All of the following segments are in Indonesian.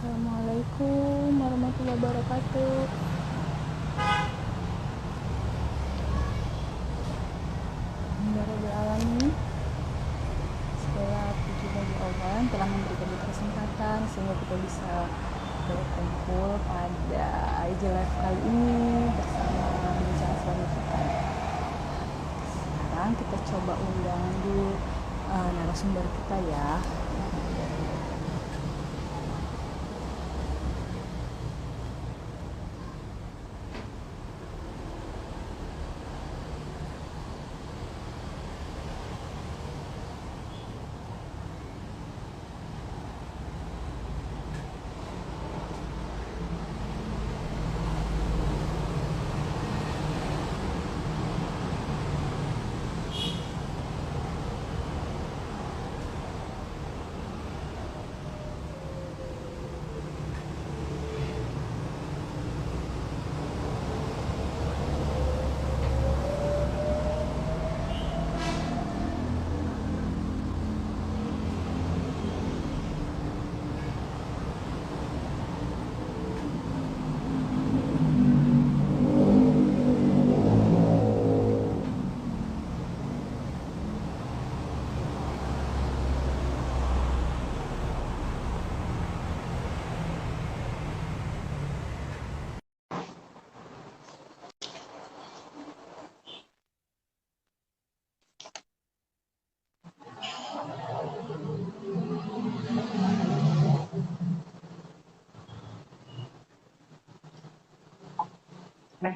Assalamualaikum warahmatullahi wabarakatuh. Alhamdulillahirobbilalamin. Segala puji bagi Allah yang telah memberikan kita kesempatan sehingga kita bisa berkumpul pada IG Live kali ini bersama bincang selanjutnya. Sekarang kita coba undang dulu narasumber kita ya.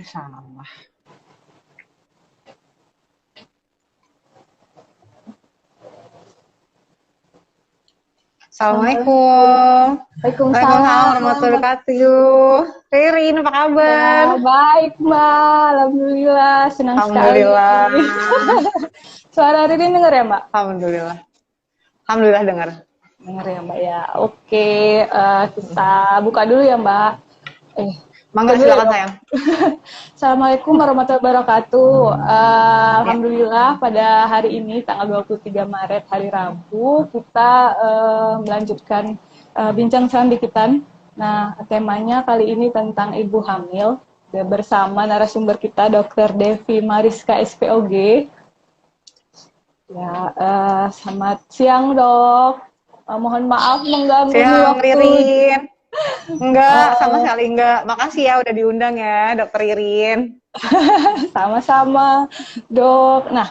Salah. Assalamualaikum. Waalaikumsalam warahmatullahi wabarakatuh. Ririn, apa kabar? Ya, baik Mbak, Alhamdulillah, senang Alhamdulillah. sekali. Suara Ririn dengar ya Mbak? Alhamdulillah. Alhamdulillah dengar. Dengar ya Mbak ya. Oke, kita buka dulu ya Mbak. Mangga silakan sayang. Assalamualaikum warahmatullahi wabarakatuh. Alhamdulillah pada hari ini tanggal 23 Maret hari Rabu kita melanjutkan bincang dikitan. Nah, temanya kali ini tentang ibu hamil bersama narasumber kita Dr. Devi Mariska SPOG. Ya, selamat siang Dok. Mohon maaf mengganggu Siang, waktu. Ririn. Enggak, sama sekali enggak. Makasih ya udah diundang ya, Dokter Ririn. Sama-sama, Dok. Nah,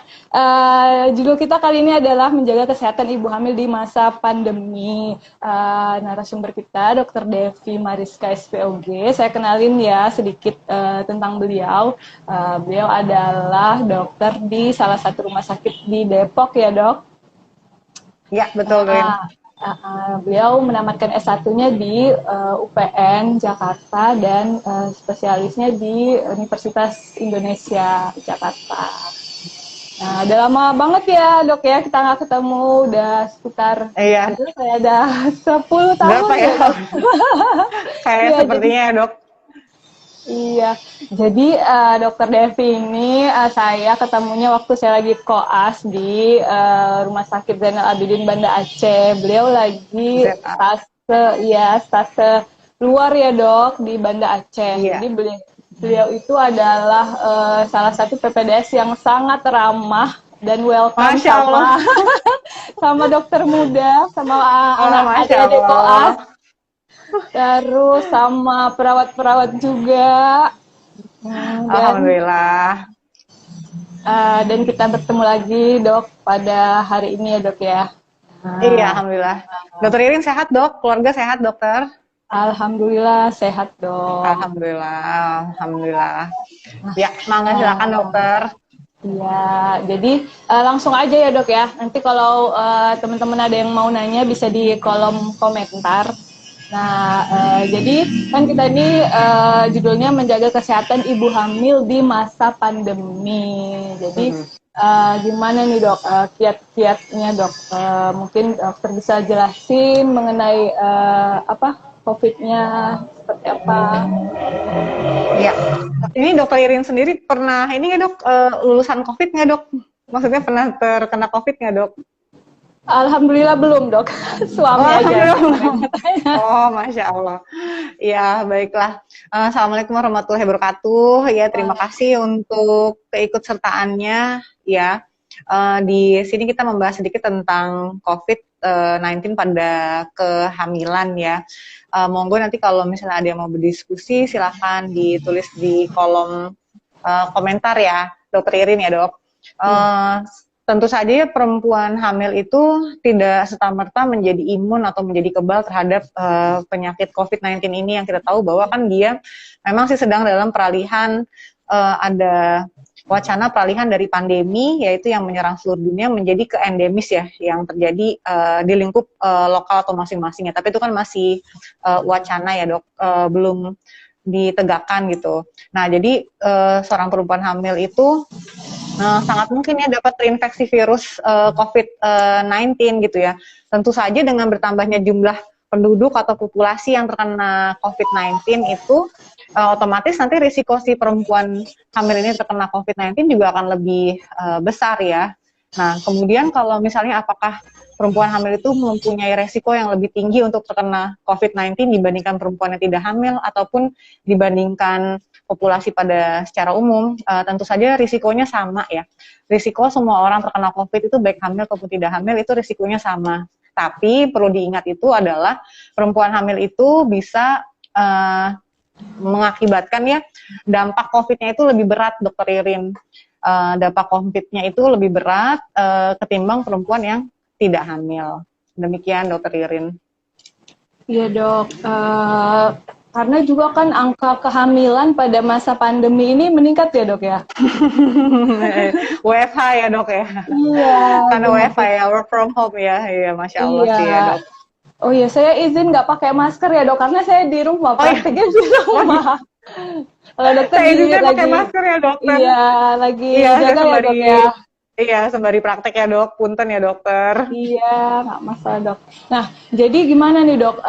judul kita kali ini adalah menjaga kesehatan ibu hamil di masa pandemi. Narasumber kita, Dr. Devi Mariska SPOG. Saya kenalin ya sedikit tentang beliau. Beliau adalah dokter di salah satu rumah sakit di Depok ya, Dok? Ya, betul, Rin. Beliau menamatkan S1-nya di UPN Jakarta dan spesialisnya di Universitas Indonesia Jakarta. Nah, udah lama banget ya Dok ya kita nggak ketemu, udah sekitar saya ada 10 tahun. Berapa ya? Kayak ya, sepertinya ya Dok. Iya, jadi Dokter Devi ini saya ketemunya waktu saya lagi koas di Rumah Sakit Zainal Abidin Banda Aceh. Beliau lagi stase luar ya Dok di Banda Aceh. Iya. Jadi beliau itu adalah salah satu PPDS yang sangat ramah dan welcome sama dokter muda, sama adik-adik koas. Terus sama perawat-perawat juga. Alhamdulillah. Dan kita bertemu lagi Dok pada hari ini ya Dok ya. Iya, Alhamdulillah. Dokter Irin sehat Dok? Keluarga sehat Dokter? Alhamdulillah sehat Dok. Alhamdulillah. Ya, mangga silakan Dokter. Iya, jadi langsung aja ya Dok ya. Nanti kalau teman-teman ada yang mau nanya bisa di kolom komentar. Nah, jadi kan kita ini judulnya menjaga kesehatan ibu hamil di masa pandemi. Jadi gimana nih Dok kiat-kiatnya Dok? Mungkin dokter bisa jelasin mengenai COVID-nya seperti apa? Ya, ini Dokter Irin sendiri pernah ini nggak Dok lulusan COVID nggak Dok? Maksudnya pernah terkena COVID nggak Dok? Alhamdulillah belum dok, suami Oh, aja. alhamdulillah. Oh, Masya Allah. Ya, baiklah. Assalamualaikum warahmatullahi wabarakatuh. Ya, terima kasih untuk keikutsertaannya. Ya, di sini kita membahas sedikit tentang COVID-19 pada kehamilan ya. Monggo nanti kalau misalnya ada yang mau berdiskusi, silakan ditulis di kolom komentar ya, Dokter Irin ya dok. Tentu saja ya, perempuan hamil itu tidak serta-merta menjadi imun atau menjadi kebal terhadap penyakit COVID-19 ini, yang kita tahu bahwa kan dia memang sih sedang dalam peralihan, ada wacana peralihan dari pandemi, yaitu yang menyerang seluruh dunia, menjadi ke endemis ya, yang terjadi di lingkup lokal atau masing-masingnya. Tapi itu kan masih wacana ya dok, belum ditegakkan gitu. Nah jadi seorang perempuan hamil itu sangat mungkin ya dapat terinfeksi virus COVID-19 gitu ya. Tentu saja dengan bertambahnya jumlah penduduk atau populasi yang terkena COVID-19 itu otomatis nanti risiko si perempuan hamil ini terkena COVID-19 juga akan lebih besar ya. Nah kemudian kalau misalnya apakah perempuan hamil itu mempunyai resiko yang lebih tinggi untuk terkena COVID-19 dibandingkan perempuan yang tidak hamil ataupun dibandingkan populasi pada secara umum, tentu saja risikonya sama ya. Risiko semua orang terkena COVID itu baik hamil maupun tidak hamil itu risikonya sama. Tapi perlu diingat itu adalah perempuan hamil itu bisa mengakibatkan ya dampak COVID-nya itu lebih berat, Dokter Irin. Dampak COVID-nya itu lebih berat ketimbang perempuan yang tidak hamil. Demikian Dokter Irin. Iya dok. Karena juga kan angka kehamilan pada masa pandemi ini meningkat ya dok ya? WFH ya dok ya? Iya. Karena WFH ya, work from home ya, iya Masya Allah Iya. sih ya dok. Oh iya, saya izin nggak pakai masker ya dok, karena saya di rumah, praktiknya di rumah. Kalau dokter Saya izinnya lagi, pakai masker ya dokter. iya, lagi Iya, jaga ya dok ya. Iya, sembari praktek ya dok, punten ya dokter. Iya, nggak masalah dok. Nah, jadi gimana nih dok,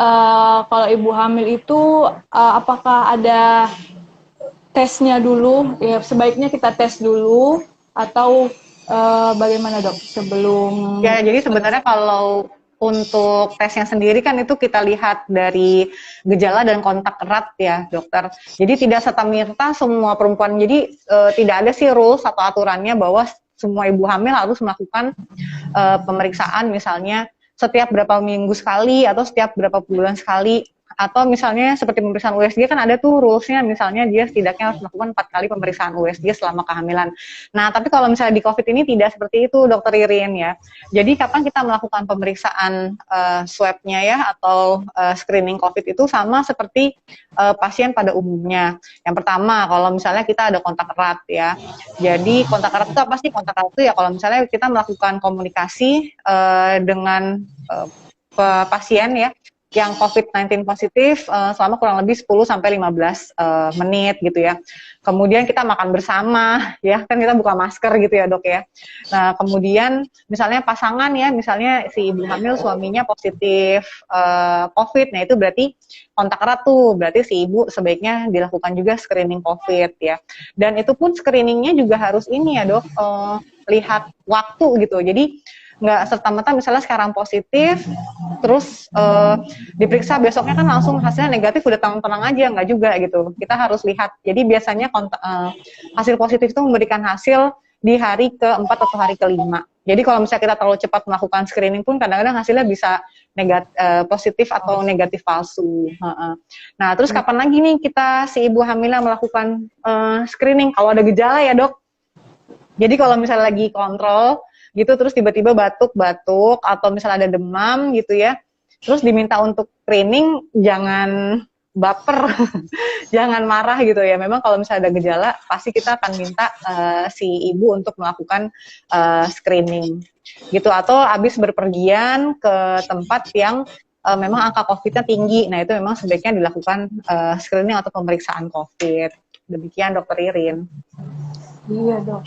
kalau ibu hamil itu apakah ada tesnya dulu? Ya, sebaiknya kita tes dulu atau bagaimana dok sebelum? Ya, jadi sebenarnya kalau untuk tesnya sendiri kan itu kita lihat dari gejala dan kontak erat ya dokter. Jadi tidak serta-merta semua perempuan, jadi tidak ada sih rules atau aturannya bahwa semua ibu hamil harus melakukan pemeriksaan misalnya setiap berapa minggu sekali atau setiap berapa bulan sekali, atau misalnya seperti pemeriksaan USG kan ada tuh rulesnya, misalnya dia setidaknya harus melakukan 4 kali pemeriksaan USG selama kehamilan. Nah tapi kalau misalnya di COVID ini tidak seperti itu dokter Irin ya. Jadi kapan kita melakukan pemeriksaan swab-nya ya atau screening COVID itu sama seperti pasien pada umumnya. Yang pertama kalau misalnya kita ada kontak erat ya. Jadi kontak erat itu apa sih? Kontak erat itu ya kalau misalnya kita melakukan komunikasi dengan pasien ya yang COVID-19 positif selama kurang lebih 10-15 menit gitu ya. Kemudian kita makan bersama ya, kan kita buka masker gitu ya dok ya. Nah kemudian misalnya pasangan ya, misalnya si ibu hamil suaminya positif COVID, nah itu berarti kontak erat tuh, berarti si ibu sebaiknya dilakukan juga screening COVID ya. Dan itu pun screeningnya juga harus ini ya dok, lihat waktu gitu. Jadi nggak serta-merta misalnya sekarang positif, terus diperiksa besoknya kan langsung hasilnya negatif, udah tenang-tenang aja, nggak juga gitu. Kita harus lihat. Jadi biasanya hasil positif itu memberikan hasil di hari ke-4 atau hari ke-5. Jadi kalau misalnya kita terlalu cepat melakukan screening pun kadang-kadang hasilnya bisa positif atau negatif palsu. Nah terus kapan lagi nih kita si ibu hamil melakukan screening? Kalau ada gejala ya dok. Jadi kalau misalnya lagi kontrol gitu terus tiba-tiba batuk-batuk atau misalnya ada demam gitu ya, terus diminta untuk screening, jangan baper, jangan marah gitu ya. Memang kalau misalnya ada gejala pasti kita akan minta si ibu untuk melakukan screening gitu, atau habis berpergian ke tempat yang memang angka COVID-nya tinggi, nah itu memang sebaiknya dilakukan screening atau pemeriksaan COVID. Demikian dokter Irin. Iya dok.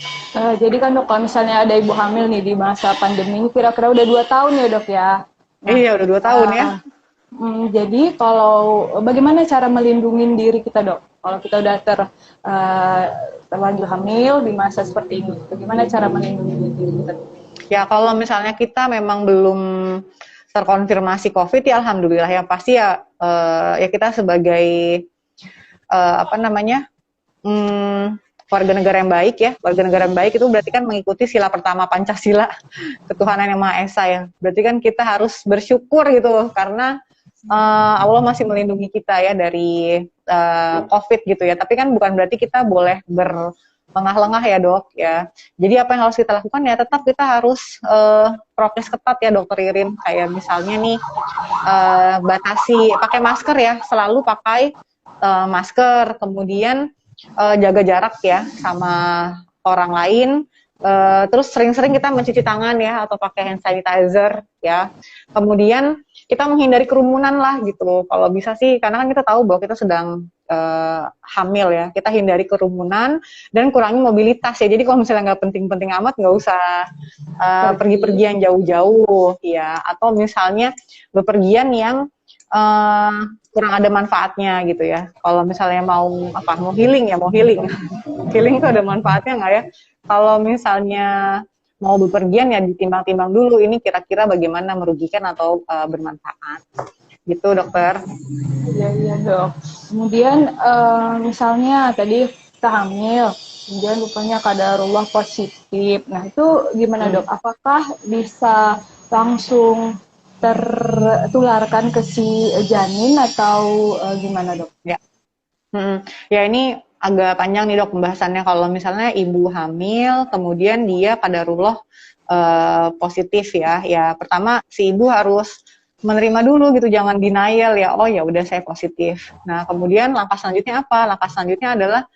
Jadi kan dok, kalau misalnya ada ibu hamil nih di masa pandemi ini, kira-kira udah 2 tahun ya dok ya? Nah, iya udah 2 tahun ya. Jadi kalau bagaimana cara melindungi diri kita dok? Kalau kita udah terlanjur hamil di masa seperti ini, bagaimana cara melindungi diri kita? Ya kalau misalnya kita memang belum terkonfirmasi COVID ya alhamdulillah ya pasti ya ya kita sebagai apa namanya warga negara yang baik ya, warga negara yang baik itu berarti kan mengikuti sila pertama Pancasila, ketuhanan yang Maha Esa ya. Berarti kan kita harus bersyukur gitu karena Allah masih melindungi kita ya dari COVID gitu ya. Tapi kan bukan berarti kita boleh berlengah-lengah ya dok ya. Jadi apa yang harus kita lakukan ya tetap kita harus prokes ketat ya dokter Irin. Kayak misalnya nih batasi pakai masker ya, selalu pakai masker, kemudian jaga jarak ya sama orang lain, terus sering-sering kita mencuci tangan ya atau pakai hand sanitizer ya. Kemudian kita menghindari kerumunan lah gitu. Kalau bisa sih, karena kan kita tahu bahwa kita sedang hamil ya, kita hindari kerumunan dan kurangi mobilitas ya. Jadi kalau misalnya nggak penting-penting amat, nggak usah pergi-pergian jauh-jauh ya. Atau misalnya bepergian yang kurang ada manfaatnya gitu ya. Kalau misalnya mau healing ya mau healing. Healing itu ada manfaatnya nggak ya? Kalau misalnya mau bepergian ya ditimbang-timbang dulu ini kira-kira bagaimana merugikan atau bermanfaat. Gitu dokter. Iya dok. Kemudian misalnya tadi kita hamil, kemudian rupanya kadarullah positif. Nah itu gimana dok? Apakah bisa langsung tertularkan ke si janin atau gimana dok? Ya, ya ini agak panjang nih dok pembahasannya. Kalau misalnya ibu hamil, kemudian dia kadarullah positif ya. Ya pertama si ibu harus menerima dulu gitu, jangan denial ya. Oh ya udah saya positif. Nah kemudian langkah selanjutnya apa? Langkah selanjutnya adalah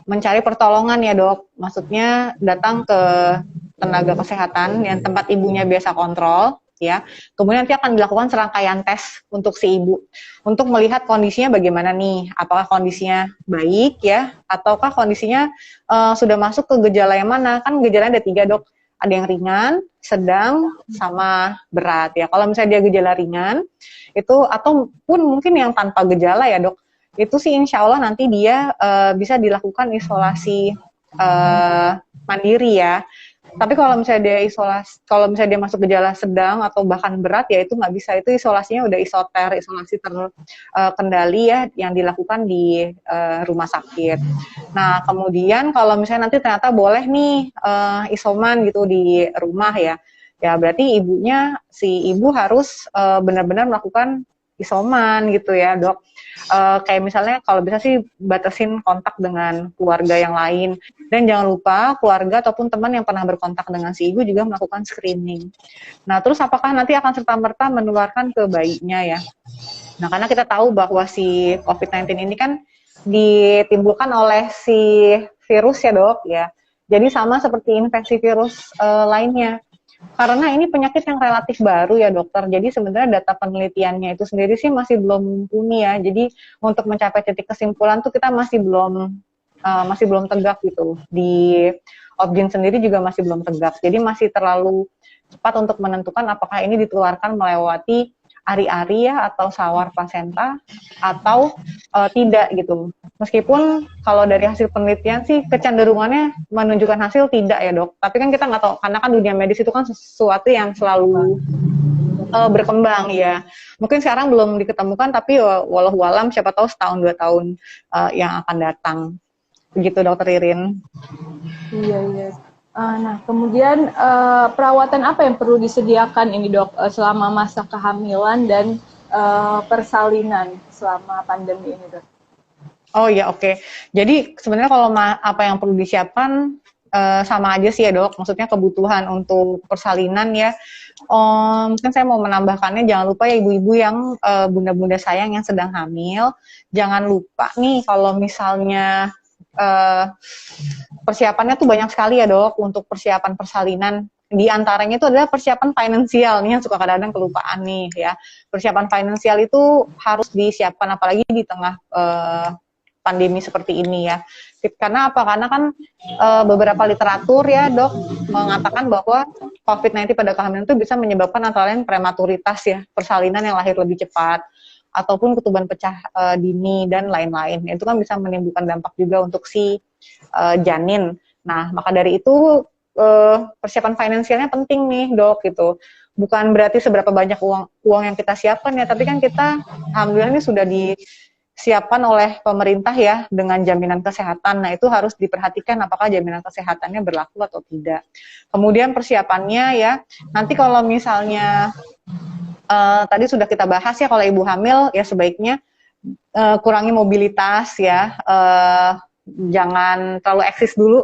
mencari pertolongan ya dok. Maksudnya datang ke tenaga kesehatan yang tempat ibunya biasa kontrol. Ya, kemudian nanti akan dilakukan serangkaian tes untuk si ibu, untuk melihat kondisinya bagaimana nih, apakah kondisinya baik ya, ataukah kondisinya sudah masuk ke gejala yang mana? Kan gejalanya ada 3 dok, ada yang ringan, sedang, sama berat ya. Kalau misalnya dia gejala ringan, itu ataupun mungkin yang tanpa gejala ya dok, itu sih insya Allah nanti dia bisa dilakukan isolasi mandiri ya. Tapi kalau misalnya dia kalau misalnya dia masuk gejala sedang atau bahkan berat ya itu nggak bisa, itu isolasinya udah isolasi terkendali ya yang dilakukan di rumah sakit. Nah kemudian kalau misalnya nanti ternyata boleh nih isoman gitu di rumah ya berarti si ibu harus benar-benar melakukan isoman gitu ya dok. Kayak misalnya kalau bisa sih batasin kontak dengan keluarga yang lain, dan jangan lupa keluarga ataupun teman yang pernah berkontak dengan si ibu juga melakukan screening. Nah terus apakah nanti akan serta-merta menularkan ke bayinya ya? Nah karena kita tahu bahwa si COVID-19 ini kan ditimbulkan oleh si virus ya dok ya, jadi sama seperti infeksi virus lainnya. Karena ini penyakit yang relatif baru ya dokter, jadi sebenarnya data penelitiannya itu sendiri sih masih belum mumpuni ya. Jadi untuk mencapai titik kesimpulan tuh kita masih belum tegak gitu. Di Objin sendiri juga masih belum tegak. Jadi masih terlalu cepat untuk menentukan apakah ini ditularkan melewati ari-ari ya atau sawar plasenta atau tidak gitu. Meskipun kalau dari hasil penelitian sih kecenderungannya menunjukkan hasil tidak ya dok. Tapi kan kita nggak tahu karena kan dunia medis itu kan sesuatu yang selalu berkembang ya. Mungkin sekarang belum diketemukan tapi walau alam siapa tahu setahun 2 tahun yang akan datang. Begitu dokter Irin. Iya. Nah, kemudian perawatan apa yang perlu disediakan ini dok selama masa kehamilan dan persalinan selama pandemi ini dok? Oh ya oke. Jadi sebenarnya kalau apa yang perlu disiapkan sama aja sih ya dok. Maksudnya kebutuhan untuk persalinan ya. Mungkin saya mau menambahkannya jangan lupa ya ibu-ibu yang bunda-bunda sayang yang sedang hamil. Jangan lupa nih kalau misalnya persiapannya tuh banyak sekali ya dok untuk persiapan persalinan. Di antaranya itu adalah persiapan finansial nih yang suka kadang-kadang kelupaan nih ya. Persiapan finansial itu harus disiapkan apalagi di tengah pandemi seperti ini ya. Karena apa? Karena kan beberapa literatur ya dok mengatakan bahwa COVID-19 pada kehamilan itu bisa menyebabkan antara lain prematuritas ya, persalinan yang lahir lebih cepat, ataupun ketuban pecah dini dan lain-lain. Itu kan bisa menimbulkan dampak juga untuk si janin. Nah, maka dari itu persiapan finansialnya penting nih dok gitu. Bukan berarti seberapa banyak uang yang kita siapkan ya, tapi kan kita alhamdulillah ini sudah disiapkan oleh pemerintah ya dengan jaminan kesehatan. Nah itu harus diperhatikan apakah jaminan kesehatannya berlaku atau tidak. Kemudian persiapannya ya, nanti kalau misalnya tadi sudah kita bahas ya, kalau ibu hamil ya sebaiknya kurangi mobilitas ya, jangan terlalu eksis dulu.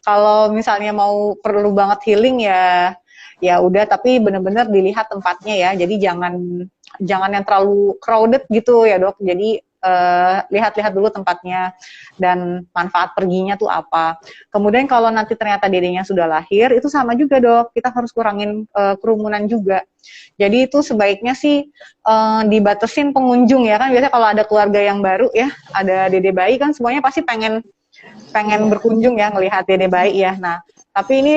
Kalau misalnya mau perlu banget healing ya, ya udah, tapi benar-benar dilihat tempatnya ya. Jadi jangan yang terlalu crowded gitu ya dok. Jadi lihat-lihat dulu tempatnya dan manfaat perginya tuh apa. Kemudian kalau nanti ternyata dedenya sudah lahir, itu sama juga dok. Kita harus kurangin kerumunan juga. Jadi itu sebaiknya sih dibatasin pengunjung ya kan. Biasanya kalau ada keluarga yang baru ya, ada dede bayi kan semuanya pasti pengen berkunjung ya, ngelihat dede bayi ya. Nah, tapi ini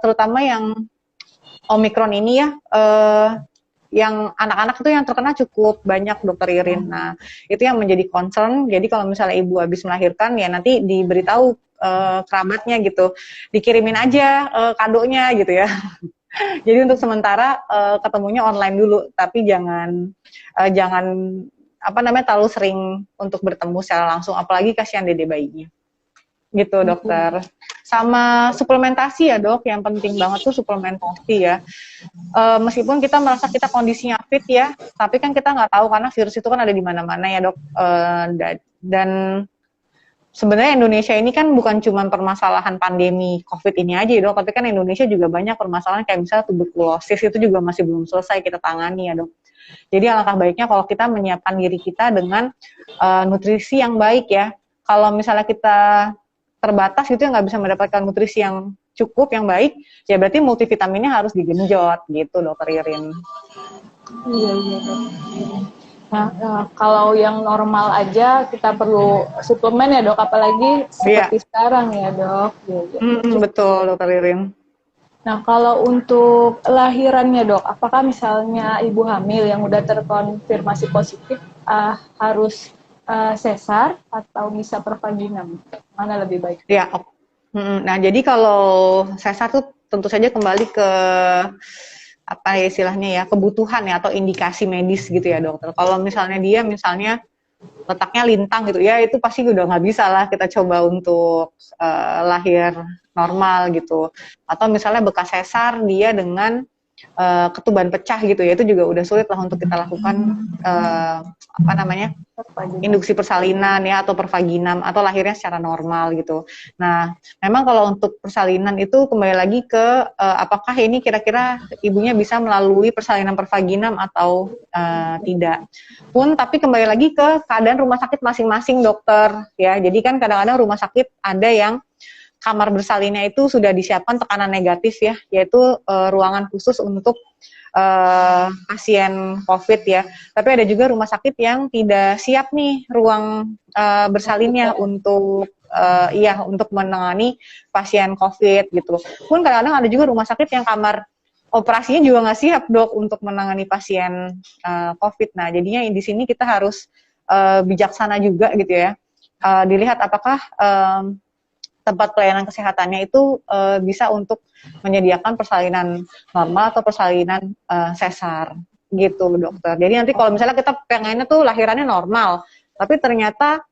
terutama yang Omikron ini ya, yang anak-anak itu yang terkena cukup banyak dokter Irin. Nah, itu yang menjadi concern. Jadi kalau misalnya ibu habis melahirkan ya nanti diberitahu kerabatnya gitu, dikirimin aja kadonya gitu ya. Jadi untuk sementara ketemunya online dulu, tapi jangan terlalu sering untuk bertemu secara langsung, apalagi kasihan dede bayinya. Gitu dokter. Sama suplementasi ya dok, yang penting banget tuh suplementasi ya. Meskipun kita merasa kita kondisinya fit ya, tapi kan kita nggak tahu karena virus itu kan ada di mana-mana ya dok. Dan sebenarnya Indonesia ini kan bukan cuma permasalahan pandemi COVID ini aja dok, tapi kan Indonesia juga banyak permasalahan kayak misalnya tuberkulosis, itu juga masih belum selesai kita tangani ya dok. Jadi alangkah baiknya kalau kita menyiapkan diri kita dengan nutrisi yang baik ya. Kalau misalnya kita terbatas gitu ya, nggak bisa mendapatkan nutrisi yang cukup, yang baik, ya berarti multivitaminnya harus digenjot gitu dokter Irin. Iya, iya dok. Nah, kalau yang normal aja kita perlu suplemen ya dok, apalagi seperti sekarang ya dok. Betul dokter Irin. Nah, kalau untuk lahirannya dok, apakah misalnya ibu hamil yang udah terkonfirmasi positif harus sesar atau bisa pervaginam? Mana lebih baik? Ya, nah jadi kalau sesar tuh tentu saja kembali ke apa ya istilahnya ya, kebutuhan ya atau indikasi medis gitu ya dokter. Kalau misalnya dia letaknya lintang gitu ya, itu pasti udah nggak bisa lah kita coba untuk lahir normal gitu. Atau misalnya bekas sesar dia dengan ketuban pecah gitu ya, itu juga udah sulit lah untuk kita lakukan induksi persalinan ya atau pervaginam atau lahirnya secara normal gitu. Nah, memang kalau untuk persalinan itu kembali lagi ke apakah ini kira-kira ibunya bisa melalui persalinan pervaginam atau tidak. Tapi kembali lagi ke keadaan rumah sakit masing-masing dokter ya. Jadi kan kadang-kadang rumah sakit ada yang kamar bersalinnya itu sudah disiapkan tekanan negatif ya, yaitu ruangan khusus untuk pasien COVID ya. Tapi ada juga rumah sakit yang tidak siap nih ruang bersalinnya untuk untuk menangani pasien COVID gitu. Pun kadang-kadang ada juga rumah sakit yang kamar operasinya juga nggak siap dok untuk menangani pasien COVID. Nah jadinya di sini kita harus bijaksana juga gitu ya. Dilihat apakah tempat pelayanan kesehatannya itu bisa untuk menyediakan persalinan normal atau persalinan sesar gitu dokter. Jadi nanti kalau misalnya kita pengennya tuh lahirannya normal, tapi ternyata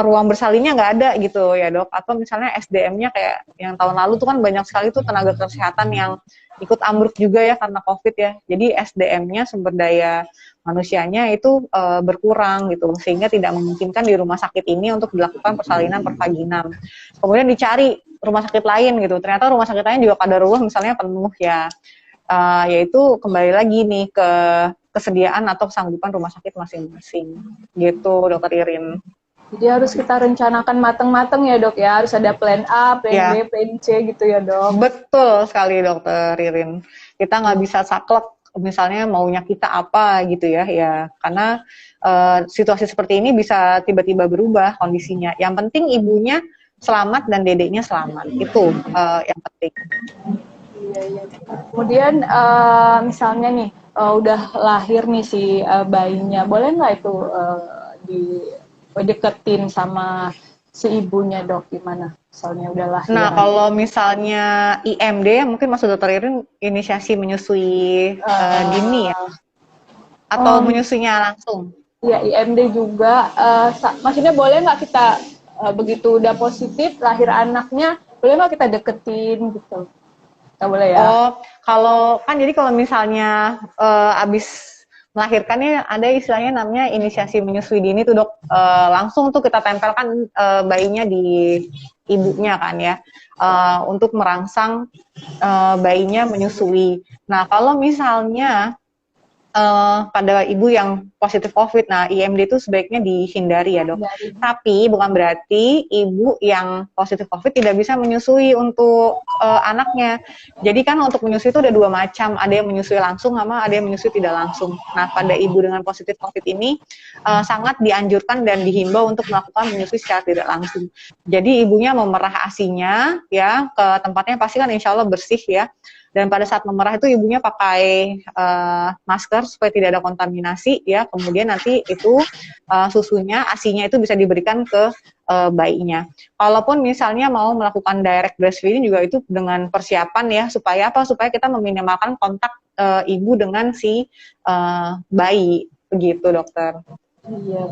ruang bersalinnya nggak ada gitu ya dok, atau misalnya SDM-nya kayak yang tahun lalu tuh kan banyak sekali tuh tenaga kesehatan yang ikut ambruk juga ya karena COVID ya. Jadi SDM-nya, sumber daya manusianya itu berkurang gitu, sehingga tidak memungkinkan di rumah sakit ini untuk dilakukan persalinan pervaginam. Kemudian dicari rumah sakit lain gitu, ternyata rumah sakit lain juga kadarullah misalnya penuh ya, yaitu kembali lagi nih ke kesediaan atau kesanggupan rumah sakit masing-masing gitu dokter Irin. Jadi harus kita rencanakan matang-matang ya dok ya, harus ada plan A, plan B, plan C gitu ya dok. Betul sekali dokter Ririn. Kita nggak bisa saklek misalnya maunya kita apa gitu ya, karena situasi seperti ini bisa tiba-tiba berubah kondisinya. Yang penting ibunya selamat dan dedeknya selamat, itu yang penting. Iya. Kemudian misalnya nih udah lahir nih si bayinya, boleh nggak itu deketin sama si ibunya dok, gimana? Misalnya udah Nah, lahiran. kalau misalnya IMD, mungkin maksud dokter Irin inisiasi menyusui dini ya, atau Um, menyusuinya langsung? ya IMD juga, maksudnya boleh nggak kita begitu udah positif lahir anaknya, boleh nggak kita deketin gitu? Nggak boleh ya? Oh, kalau kan jadi kalau misalnya abis melahirkannya ada istilahnya namanya inisiasi menyusui dini tuh dok. Langsung tuh kita tempelkan bayinya di ibunya kan ya, untuk merangsang bayinya menyusui. Nah kalau misalnya pada ibu yang positif COVID. Nah, IMD itu sebaiknya dihindari ya dok. Dari Tapi bukan berarti ibu yang positif COVID tidak bisa menyusui untuk anaknya. Jadi kan untuk menyusui itu ada dua macam. Ada yang menyusui langsung sama ada yang menyusui tidak langsung. Nah, pada ibu dengan positif COVID ini sangat dianjurkan dan dihimbau untuk melakukan menyusui secara tidak langsung. Jadi ibunya memerah ASI-nya ya ke tempatnya pasti kan insya Allah bersih ya. Dan pada saat memerah itu ibunya pakai masker supaya tidak ada kontaminasi ya. Kemudian nanti itu susunya, ASI-nya itu bisa diberikan ke bayinya. Kalaupun misalnya mau melakukan direct breastfeeding juga itu dengan persiapan ya supaya apa? Supaya kita meminimalkan kontak ibu dengan si bayi. Begitu dokter. iya.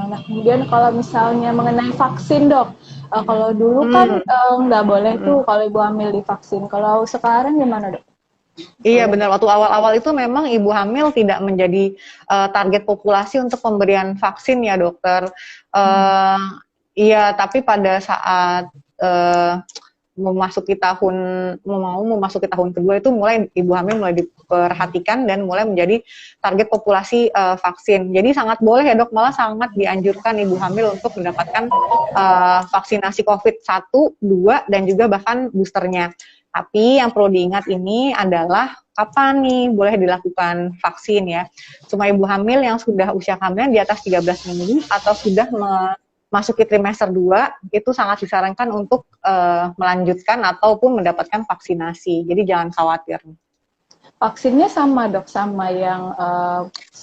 Nah, kemudian kalau misalnya mengenai vaksin dok, kalau dulu kan nggak boleh tuh kalau ibu hamil divaksin. Kalau sekarang gimana dok? Iya Boleh? benar, waktu awal-awal itu memang ibu hamil tidak menjadi target populasi untuk pemberian vaksin ya dokter. Iya, tapi pada saat memasuki tahun memasuki tahun kedua itu mulai ibu hamil mulai diperhatikan dan mulai menjadi target populasi vaksin. Jadi sangat boleh ya dok, malah sangat dianjurkan ibu hamil untuk mendapatkan vaksinasi COVID-1, 2 dan juga bahkan boosternya. Tapi yang perlu diingat ini adalah kapan nih boleh dilakukan vaksin ya. Cuma ibu hamil yang sudah usia kehamilan di atas 13 minggu atau sudah memasuki trimester 2 itu sangat disarankan untuk melanjutkan ataupun mendapatkan vaksinasi. Jadi jangan khawatir. Vaksinnya sama dok, sama yang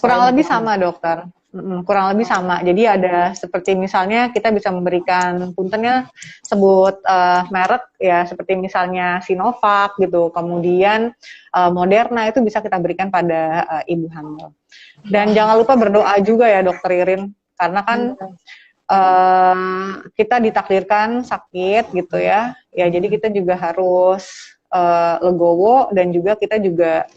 Kurang lebih sama dokter. Kurang lebih sama. Jadi ada seperti misalnya kita bisa memberikan puntennya sebut merek ya seperti misalnya Sinovac gitu. Kemudian Moderna itu bisa kita berikan pada ibu hamil. Dan jangan lupa berdoa juga ya dokter Irin karena kan kita ditakdirkan sakit gitu ya. Ya jadi kita juga harus legowo dan juga kita juga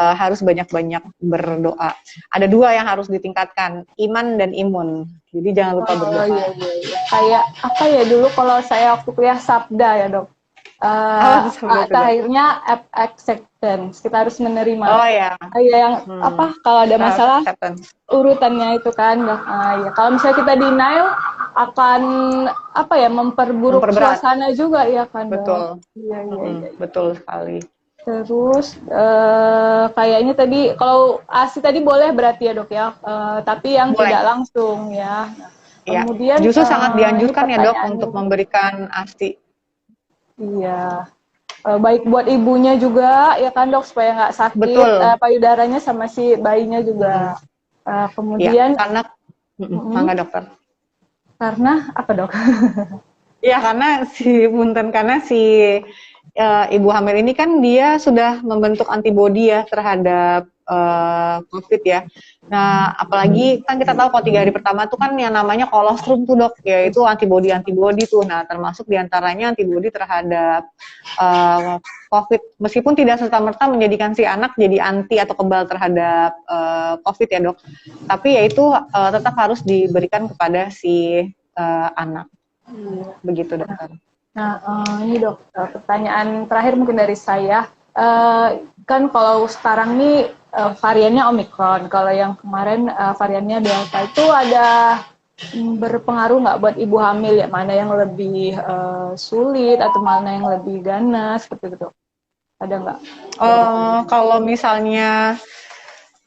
harus banyak-banyak berdoa. Ada dua yang harus ditingkatkan, iman dan imun. Jadi jangan lupa berdoa. Iya, iya, iya. Kayak apa ya dulu kalau saya waktu kuliah sabda ya dok. Terakhirnya acceptance, kita harus menerima. Oh ya. Iya yang apa kalau ada masalah urutannya itu kan dok. Ya kalau misalnya kita denial akan apa ya memperburuk suasana juga ya kan dok. Betul. Iya, iya, iya. Betul sekali. Terus kayaknya tadi kalau ASI tadi boleh berarti ya dok ya, tapi yang boleh. Tidak langsung ya. Nah, kemudian justru sangat dianjurkan ya dok untuk memberikan ASI. Iya, baik buat ibunya juga ya kan dok supaya nggak sakit payudaranya sama si bayinya juga. Kemudian ya, karena mangga dokter. Karena apa dok? Iya karena si ibu hamil ini kan dia sudah membentuk antibodi ya terhadap COVID ya. Nah, apalagi kan kita tahu kalau 3 hari pertama itu kan yang namanya kolostrum tuh dok, yaitu antibodi tuh. Nah, termasuk diantaranya antibodi terhadap COVID. Meskipun tidak serta-merta menjadikan si anak jadi anti atau kebal terhadap COVID ya dok, tapi yaitu tetap harus diberikan kepada si anak. Begitu dokter. Nah, ini dok, pertanyaan terakhir mungkin dari saya. Kan kalau sekarang nih variannya Omicron, kalau yang kemarin variannya Delta itu ada berpengaruh nggak buat ibu hamil ya? Mana yang lebih sulit atau mana yang lebih ganas seperti itu? Ada nggak? Kalau misalnya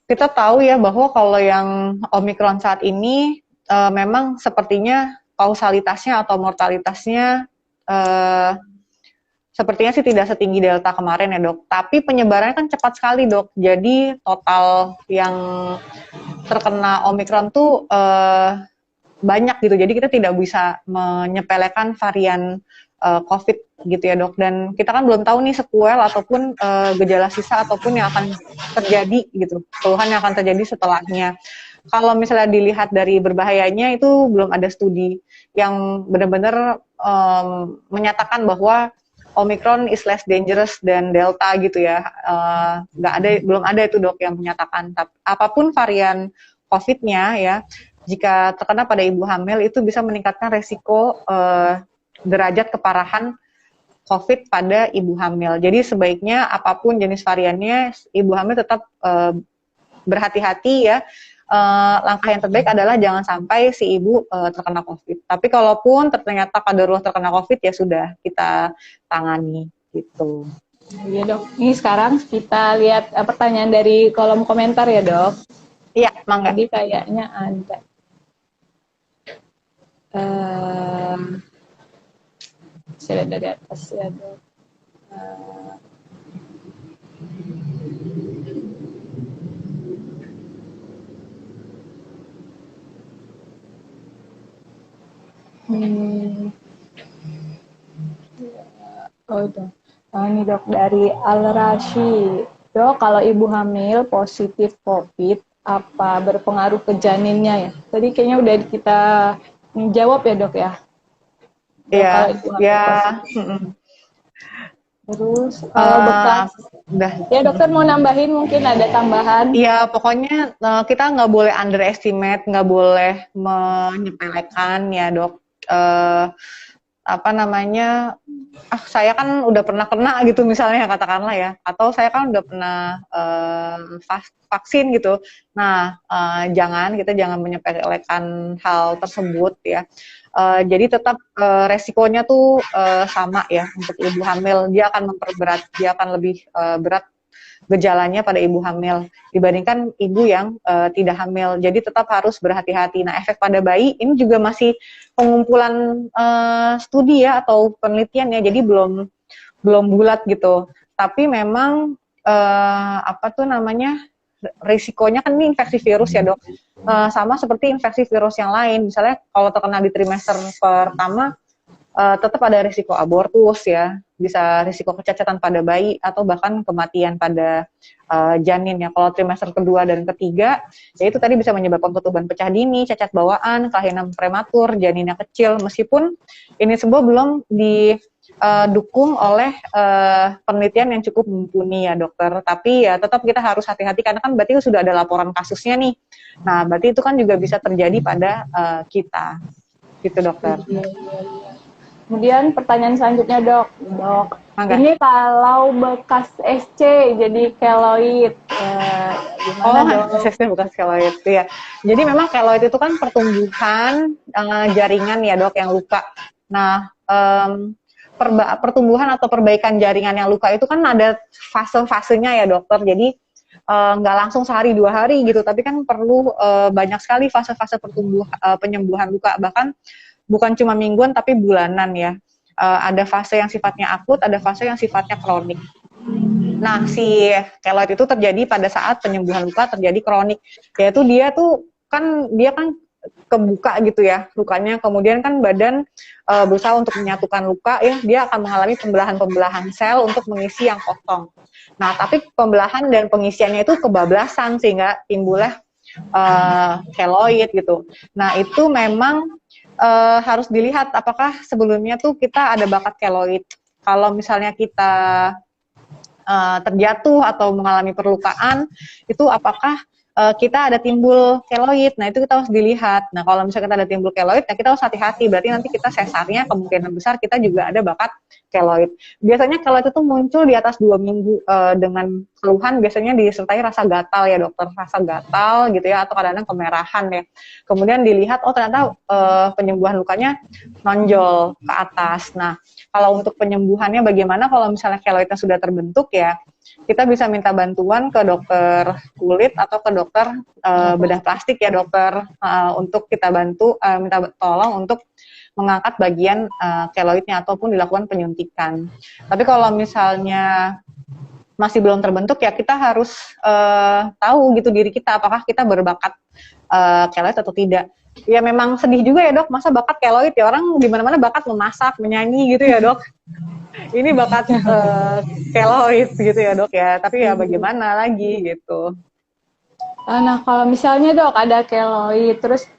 kita tahu ya bahwa kalau yang Omicron saat ini memang sepertinya kausalitasnya atau mortalitasnya sepertinya sih tidak setinggi Delta kemarin ya dok, tapi penyebarannya kan cepat sekali dok, jadi total yang terkena Omicron tuh banyak gitu. Jadi kita tidak bisa menyepelekan varian COVID gitu ya dok. Dan kita kan belum tahu nih sekuel ataupun gejala sisa ataupun yang akan terjadi gitu, keluhan yang akan terjadi setelahnya. Kalau misalnya dilihat dari berbahayanya itu belum ada studi yang benar-benar menyatakan bahwa Omicron is less dangerous dan Delta gitu ya. Belum ada itu dok yang menyatakan. Apapun varian COVID-nya ya, jika terkena pada ibu hamil itu bisa meningkatkan resiko derajat keparahan COVID pada ibu hamil. Jadi sebaiknya apapun jenis variannya, ibu hamil tetap berhati-hati ya. Langkah yang terbaik adalah jangan sampai si ibu terkena COVID. Tapi kalaupun ternyata kadarulah terkena COVID ya sudah kita tangani gitu. Iya dok. Ini sekarang kita lihat pertanyaan dari kolom komentar ya dok. Iya, mangga. Jadi kayaknya ada. Saya lihat dari atas ya dok. Oh dok. Ini dok dari Al-Rashi. Dok, kalau ibu hamil positif COVID, apa berpengaruh ke janinnya ya? Tadi kayaknya udah kita jawab ya dok ya? Iya, ya. Terus bekas, ya dokter mau nambahin mungkin ada tambahan? Iya, pokoknya kita nggak boleh underestimate, nggak boleh menyepelekan ya dok. Saya kan udah pernah kena gitu misalnya katakanlah ya, atau saya kan udah pernah vaksin gitu. Nah, kita jangan menyepelekan hal tersebut ya. Jadi tetap resikonya tuh sama ya untuk ibu hamil, dia akan memperberat, dia akan lebih berat gejalanya pada ibu hamil dibandingkan ibu yang tidak hamil. Jadi tetap harus berhati-hati. Nah, efek pada bayi ini juga masih pengumpulan studi ya atau penelitian ya. Jadi belum bulat gitu. Tapi memang risikonya kan ini infeksi virus ya dok. Sama seperti infeksi virus yang lain. Misalnya kalau terkena di trimester pertama tetap ada risiko abortus ya, bisa risiko kecacatan pada bayi atau bahkan kematian pada janin ya. Kalau trimester kedua dan ketiga, ya itu tadi bisa menyebabkan pertumbuhan pecah dini, cacat bawaan, kelahiran prematur, janinnya kecil. Meskipun ini semua belum didukung oleh penelitian yang cukup mumpuni ya dokter. Tapi ya tetap kita harus hati-hati karena kan berarti sudah ada laporan kasusnya nih. Nah berarti itu kan juga bisa terjadi pada kita, gitu dokter. Kemudian pertanyaan selanjutnya dok, ini kalau bekas SC jadi keloid, gimana dok? SC bekas keloid, ya. Jadi memang keloid itu kan pertumbuhan jaringan ya dok yang luka. Nah, pertumbuhan atau perbaikan jaringan yang luka itu kan ada fase-fasenya ya dokter. Jadi nggak langsung sehari 2 hari gitu, tapi kan perlu banyak sekali fase-fase penyembuhan luka, bahkan bukan cuma mingguan tapi bulanan ya. Ada fase yang sifatnya akut, ada fase yang sifatnya kronik. Nah, si keloid itu terjadi pada saat penyembuhan luka terjadi kronik, yaitu dia kan kebuka gitu ya lukanya, kemudian kan badan berusaha untuk menyatukan luka ya, dia akan mengalami pembelahan sel untuk mengisi yang kosong. Nah, tapi pembelahan dan pengisiannya itu kebablasan sehingga timbullah keloid gitu. Nah, itu memang harus dilihat apakah sebelumnya tuh kita ada bakat keloid. Kalau misalnya kita terjatuh atau mengalami perlukaan, itu apakah kita ada timbul keloid. Nah, itu kita harus dilihat. Nah, kalau misalnya kita ada timbul keloid, nah kita harus hati-hati. Berarti nanti kita sesarnya kemungkinan besar kita juga ada bakat keloid. Biasanya keloid itu muncul di atas 2 minggu dengan keluhan, biasanya disertai rasa gatal ya dokter, rasa gatal gitu ya, atau kadang-kadang kemerahan ya. Kemudian dilihat, oh ternyata penyembuhan lukanya nonjol ke atas. Nah, kalau untuk penyembuhannya bagaimana kalau misalnya keloidnya sudah terbentuk ya, kita bisa minta bantuan ke dokter kulit atau ke dokter bedah plastik ya dokter, untuk kita bantu, minta tolong untuk mengangkat bagian keloidnya ataupun dilakukan penyuntikan. Tapi kalau misalnya masih belum terbentuk ya kita harus tahu gitu diri kita apakah kita berbakat keloid atau tidak. ya memang sedih juga ya dok, masa bakat keloid ya, orang di mana-mana bakat memasak, menyanyi gitu ya dok. Ini bakat keloid gitu ya dok ya, tapi ya bagaimana lagi gitu. Nah, kalau misalnya dok ada keloid, terus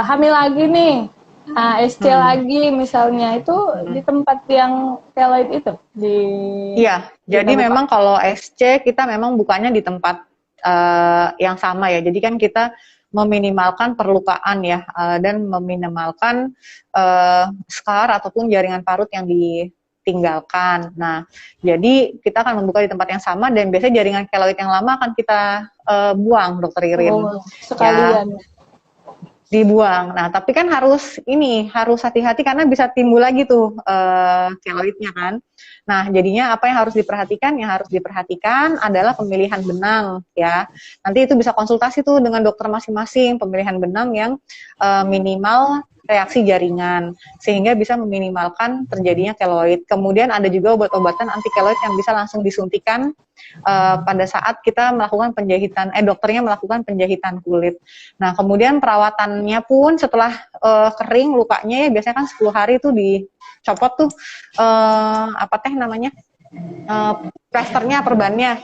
hamil lagi nih, SC lagi misalnya, itu di tempat yang keloid itu? Iya, jadi memang kalau SC kita memang bukanya di tempat yang sama ya, jadi kan kita meminimalkan perlukaan ya, dan meminimalkan scar ataupun jaringan parut yang ditinggalkan. Nah, jadi kita akan membuka di tempat yang sama dan biasanya jaringan keloid yang lama akan kita buang, Dokter Irin. Oh, sekalian. Ya, dibuang. Nah, tapi kan harus hati-hati karena bisa timbul lagi tuh keloidnya kan. Nah, jadinya apa yang harus diperhatikan? Yang harus diperhatikan adalah pemilihan benang ya. Nanti itu bisa konsultasi tuh dengan dokter masing-masing, pemilihan benang yang minimal reaksi jaringan sehingga bisa meminimalkan terjadinya keloid. Kemudian ada juga obat-obatan anti keloid yang bisa langsung disuntikan pada saat kita melakukan penjahitan, dokternya melakukan penjahitan kulit. Nah, kemudian perawatannya pun setelah kering lukanya ya biasanya kan 10 hari itu dicopot tuh plasternya, perbannya.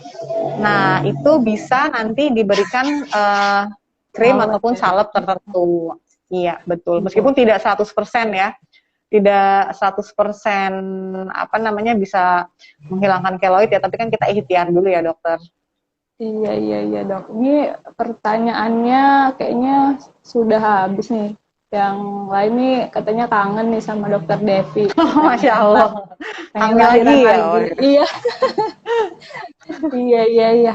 Nah, itu bisa nanti diberikan krim ataupun salep tertentu. Iya, betul. Meskipun tidak 100% ya. Tidak 100% bisa menghilangkan keloid ya, tapi kan kita ikhtiar dulu ya, dokter. Iya, dok. Ini pertanyaannya kayaknya sudah habis nih. Yang lain nih katanya kangen nih sama dokter Devi. Masya Allah. Kangen lagi ya. Iya. Iya.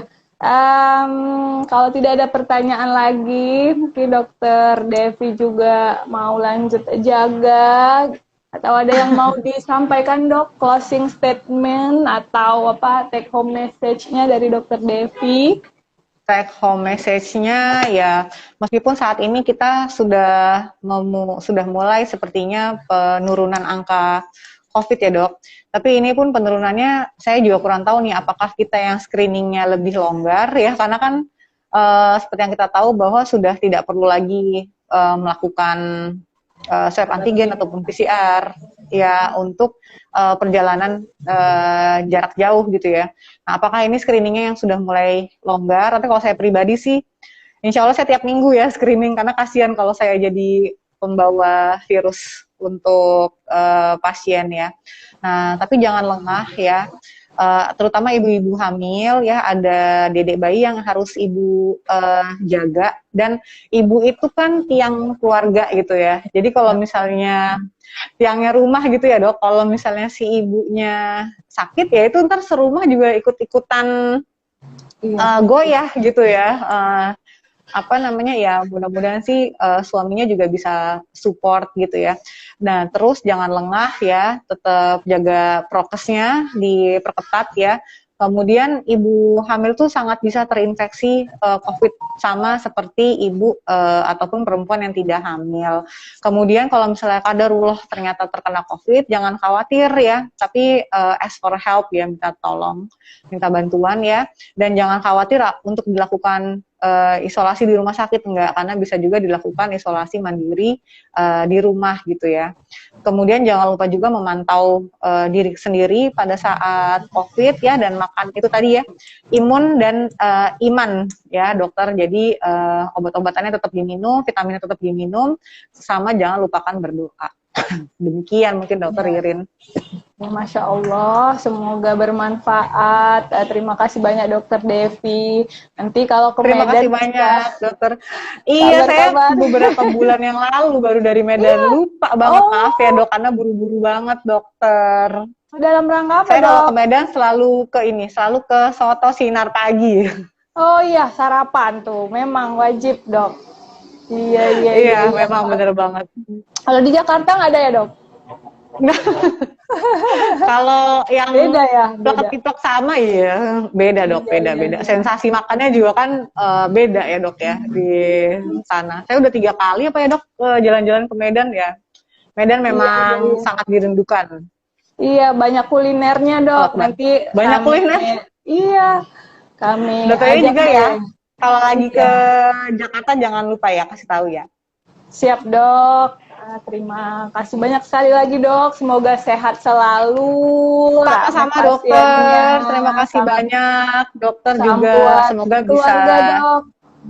Kalau tidak ada pertanyaan lagi, mungkin dokter Devi juga mau lanjut jaga, atau ada yang mau disampaikan dok, closing statement atau take home message-nya dari dokter Devi? Take home message-nya ya, meskipun saat ini kita sudah mulai sepertinya penurunan angka COVID ya dok, tapi ini pun penurunannya saya juga kurang tahu nih apakah kita yang screeningnya lebih longgar ya, karena kan seperti yang kita tahu bahwa sudah tidak perlu lagi melakukan swab antigen ataupun PCR ya untuk perjalanan jarak jauh gitu ya. Nah, apakah ini screeningnya yang sudah mulai longgar? Tapi kalau saya pribadi sih, insya Allah saya tiap minggu ya screening, karena kasihan kalau saya jadi pembawa virus untuk pasien ya. Nah, tapi jangan lengah ya, terutama ibu-ibu hamil ya, ada dedek bayi yang harus ibu jaga, dan ibu itu kan tiang keluarga gitu ya. Jadi kalau misalnya tiangnya rumah gitu ya dok, kalau misalnya si ibunya sakit ya itu ntar serumah juga ikut-ikutan goyah gitu ya. Ya mudah-mudahan sih suaminya juga bisa support gitu ya. Nah, terus jangan lengah ya, tetap jaga prokesnya, diperketat ya. Kemudian ibu hamil tuh sangat bisa terinfeksi COVID sama seperti ibu ataupun perempuan yang tidak hamil. Kemudian kalau misalnya kadarullah ternyata terkena COVID, jangan khawatir ya, tapi ask for help ya, minta tolong, minta bantuan ya, dan jangan khawatir untuk dilakukan isolasi di rumah sakit, enggak, karena bisa juga dilakukan isolasi mandiri di rumah gitu ya. Kemudian jangan lupa juga memantau diri sendiri pada saat COVID ya, dan makan itu tadi ya, imun dan iman ya dokter. Jadi obat-obatannya tetap diminum, vitaminnya tetap diminum, sama jangan lupakan berdoa. Demikian mungkin dokter Irin. Ya, Masya Allah, semoga bermanfaat. Terima kasih banyak dokter Devi. Nanti kalau ke Terima Medan, kasih banyak dokter. Iya, saya beberapa bulan yang lalu baru dari Medan, lupa banget, maaf ya dok, karena buru-buru banget dokter. Dalam rangka apa saya dok? Kalau ke Medan selalu ke Soto Sinar Pagi. Oh iya, sarapan tuh, memang wajib dok. Iya, memang bener banget. Kalau di Jakarta nggak ada ya dok? Kalau yang beda ya, pitok sama ya, beda dok, beda. Sensasi makannya juga kan beda ya dok ya di sana. Saya udah 3 kali apa ya dok jalan-jalan ke Medan ya. Medan memang sangat dirindukan. Iya, banyak kulinernya dok. Nanti banyak kuliner. Iya, kami dokternya juga ya. Kalau lagi ke Jakarta jangan lupa ya, kasih tahu ya. Siap dok. Terima kasih banyak sekali lagi dok. Semoga sehat selalu. Sama-sama pasiennya. dokter. Terima kasih banyak dokter Salam juga. buat Semoga keluarga bisa. dok.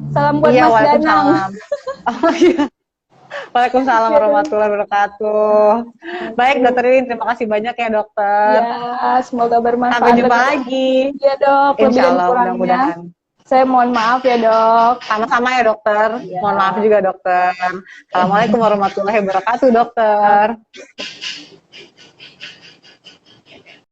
Salam buat Iya, Mas Danang. waalaikumsalam. Oh iya. Waalaikumsalam warahmatullahi wabarakatuh. Baik dokter Irin, terima kasih banyak ya dokter. Ya, semoga bermanfaat. Sampai jumpa lagi. Iya dok, lebih Insya dan Allah, kurangnya. mudah-mudahan. Saya mohon maaf ya dok. Sama-sama ya dokter. Ya. Mohon maaf juga dokter. Assalamualaikum warahmatullahi wabarakatuh dokter.